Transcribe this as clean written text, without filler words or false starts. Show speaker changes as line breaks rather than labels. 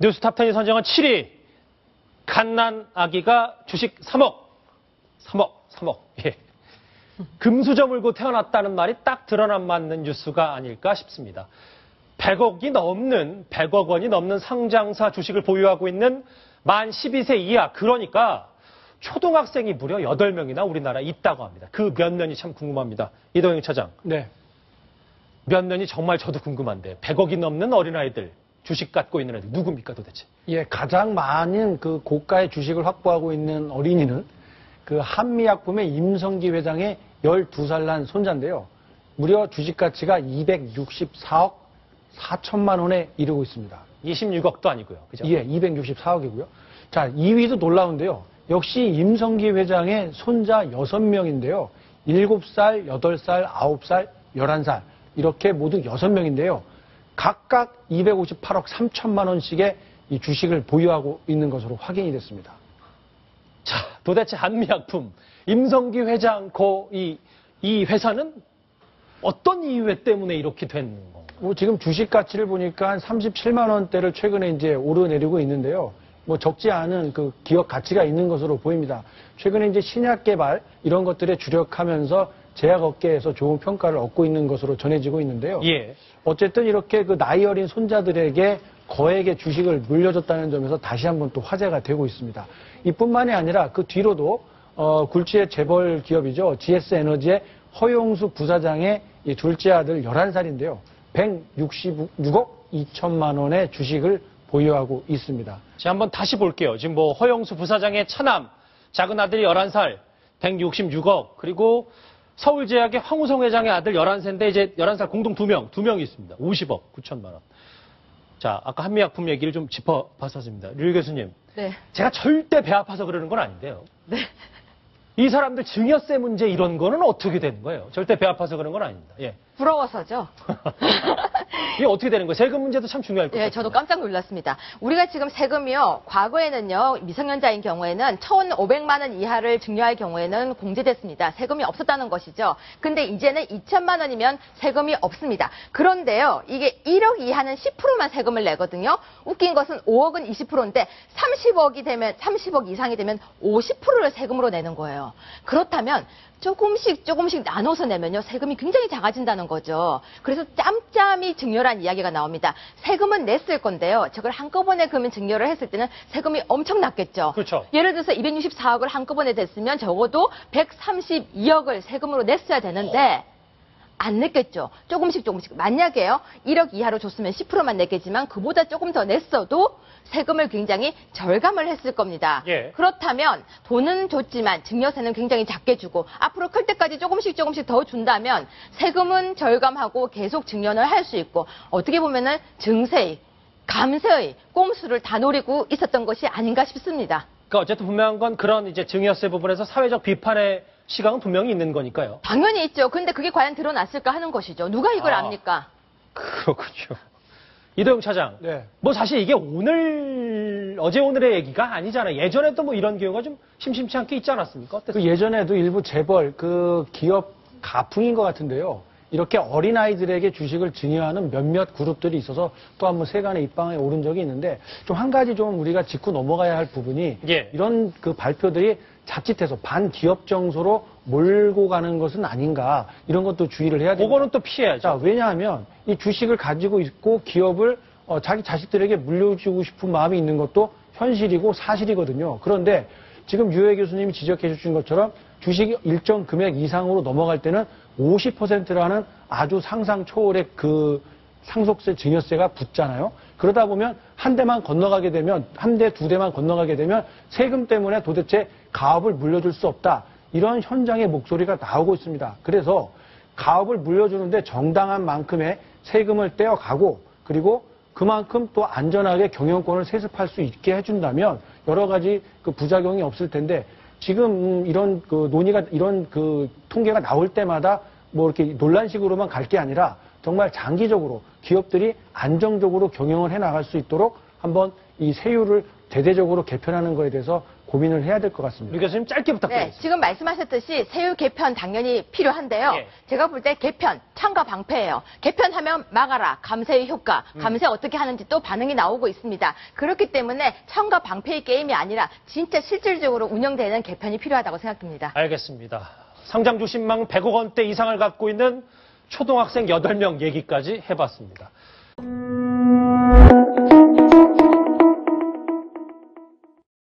뉴스탑10이 선정한 7위. 갓난 아기가 주식 3억. 예. 금수저 물고 태어났다는 말이 딱 드러난 맞는 뉴스가 아닐까 싶습니다. 100억 원이 넘는 상장사 주식을 보유하고 있는 만 12세 이하, 그러니까 초등학생이 무려 8명이나 우리나라에 있다고 합니다. 그 몇 년이 참 궁금합니다. 이동영 차장.
네.
몇 년이 정말 저도 궁금한데 100억이 넘는 어린아이들, 주식 갖고 있는 애들 누굽니까 도대체?
예, 가장 많은 그 고가의 주식을 확보하고 있는 어린이는 그 한미약품의 임성기 회장의 12살 난 손자인데요. 무려 주식 가치가 264억 4천만 원에 이르고 있습니다.
26억도 아니고요. 그죠?
예, 264억이고요. 자, 2위도 놀라운데요. 역시 임성기 회장의 손자 6명인데요. 7살, 8살, 9살, 11살 이렇게 모두 6명인데요. 각각 258억 3천만 원씩의 이 주식을 보유하고 있는 것으로 확인이 됐습니다.
자, 도대체 한미약품, 임성기 회장 이 회사는 어떤 이유 때문에 이렇게 된 건가요?
지금 주식 가치를 보니까 37만 원대를 최근에 이제 오르내리고 있는데요. 적지 않은 그 기업 가치가 있는 것으로 보입니다. 최근에 이제 신약 개발 이런 것들에 주력하면서 제약업계에서 좋은 평가를 얻고 있는 것으로 전해지고 있는데요.
예.
어쨌든 이렇게 그 나이 어린 손자들에게 거액의 주식을 물려줬다는 점에서 다시 한번 또 화제가 되고 있습니다. 이뿐만이 아니라 그 뒤로도 굴지의 재벌 기업이죠. GS에너지의 허용수 부사장의 이 둘째 아들 11살인데요. 166억 2천만 원의 주식을 보유하고 있습니다.
자, 한번 다시 볼게요. 지금 허영수 부사장의 차남, 작은 아들이 11살, 166억, 그리고 서울제약의 황우성 회장의 아들 11세인데 이제 11살 공동 두 명이 있습니다. 50억 9천만 원. 자, 아까 한미약품 얘기를 좀 짚어봤었습니다. 류 교수님.
네.
제가 절대 배 아파서 그러는 건 아닌데요.
네.
이 사람들 증여세 문제 이런 거는 어떻게 되는 거예요? 절대 배 아파서 그런 건 아닙니다. 예.
부러워서죠.
이게 어떻게 되는 거예요? 세금 문제도 참 중요할 것 같아요.
예, 저도 깜짝 놀랐습니다. 우리가 지금 세금이요, 과거에는요, 미성년자인 경우에는 1,500만 원 이하를 증여할 경우에는 공제됐습니다. 세금이 없었다는 것이죠. 근데 이제는 2천만 원이면 세금이 없습니다. 그런데요, 이게 1억 이하는 10%만 세금을 내거든요. 웃긴 것은 5억은 20%인데 30억 이상이 되면 50%를 세금으로 내는 거예요. 그렇다면 조금씩 나눠서 내면요, 세금이 굉장히 작아진다는 거죠. 그래서 짬짬이 증여란 이야기가 나옵니다. 세금은 냈을 건데요. 저걸 한꺼번에 그러면 증여를 했을 때는 세금이 엄청 낮겠죠.
그렇죠.
예를 들어서 264억을 한꺼번에 냈으면 적어도 132억을 세금으로 냈어야 되는데 안 냈겠죠. 조금씩. 만약에요, 1억 이하로 줬으면 10%만 냈겠지만 그보다 조금 더 냈어도 세금을 굉장히 절감을 했을 겁니다.
예.
그렇다면 돈은 줬지만 증여세는 굉장히 작게 주고 앞으로 클 때까지 조금씩 더 준다면 세금은 절감하고 계속 증여를 할 수 있고 어떻게 보면은 증세의, 감세의 꼼수를 다 노리고 있었던 것이 아닌가 싶습니다.
그러니까 어쨌든 분명한 건 그런 이제 증여세 부분에서 사회적 비판의 시각은 분명히 있는 거니까요.
당연히 있죠. 근데 그게 과연 드러났을까 하는 것이죠. 누가 이걸 압니까?
그렇군요. 이도영 차장.
네.
사실 이게 어제 오늘의 얘기가 아니잖아요. 예전에도 이런 경우가 좀 심심치 않게 있지 않았습니까? 어땠어요?
그 예전에도 일부 재벌 그 기업 가풍인 것 같은데요. 이렇게 어린아이들에게 주식을 증여하는 몇몇 그룹들이 있어서 또 한번 세간의 입방에 오른 적이 있는데 좀 한 가지 좀 우리가 짚고 넘어가야 할 부분이
예.
이런 그 발표들이 자칫해서 반기업 정서로 몰고 가는 것은 아닌가 이런 것도 주의를 해야 됩니다.
그거는 또 피해야죠.
자, 왜냐하면 이 주식을 가지고 있고 기업을 자기 자식들에게 물려주고 싶은 마음이 있는 것도 현실이고 사실이거든요. 그런데 지금 유해 교수님이 지적해 주신 것처럼 주식이 일정 금액 이상으로 넘어갈 때는 50%라는 아주 상상 초월의 그 상속세 증여세가 붙잖아요. 그러다 보면 한 대만 건너가게 되면, 한 대, 두 대만 건너가게 되면 세금 때문에 도대체 가업을 물려줄 수 없다. 이런 현장의 목소리가 나오고 있습니다. 그래서 가업을 물려주는데 정당한 만큼의 세금을 떼어가고 그리고 그만큼 또 안전하게 경영권을 세습할 수 있게 해준다면 여러 가지 그 부작용이 없을 텐데 지금 이런 그 논의가 이런 그 통계가 나올 때마다 이렇게 논란식으로만 갈 게 아니라 정말 장기적으로 기업들이 안정적으로 경영을 해 나갈 수 있도록 한번 이 세율을 대대적으로 개편하는 거에 대해서 고민을 해야 될 것 같습니다.
류 교수님 짧게
네,
부탁드리겠습니다.
지금 말씀하셨듯이 세율 개편 당연히 필요한데요.
예.
제가 볼 때 개편, 창과 방패예요. 개편하면 막아라, 감세의 효과, 감세 어떻게 하는지 또 반응이 나오고 있습니다. 그렇기 때문에 창과 방패의 게임이 아니라 진짜 실질적으로 운영되는 개편이 필요하다고 생각됩니다.
알겠습니다. 상장주 신망 100억 원대 이상을 갖고 있는 초등학생 8명 얘기까지 해봤습니다.